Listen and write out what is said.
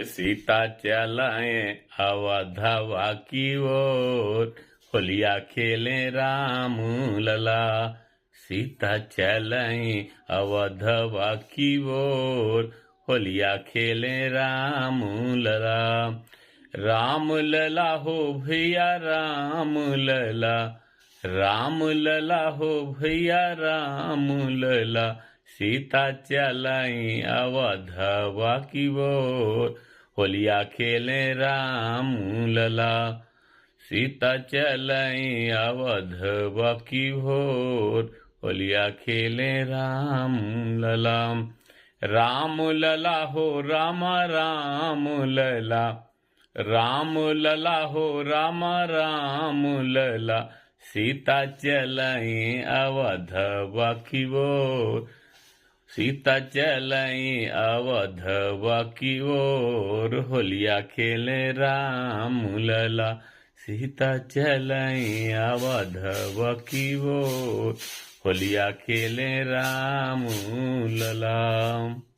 सीता चलाए अवधवा की ओर, होलिया खेले राम लला। सीता चलाए अवधवा की ओर, होलिया खेले राम लला। राम लला हो भैया राम लला, राम लला हो भैया राम लला। सीता चलाई अवधवा की ओर, होलिया खेले राम लला। सीता चलाई अवधवा की ओर, होलिया खेले राम लला। राम लला हो राम राम लला, राम लला हो राम राम लला। सीता चलाई अवधवा की ओर, सीता चलाई अवधवा की ओर, होलिया खेले राम लला। सीता चलाई अवधवा की ओर, होलिया खेले राम लला।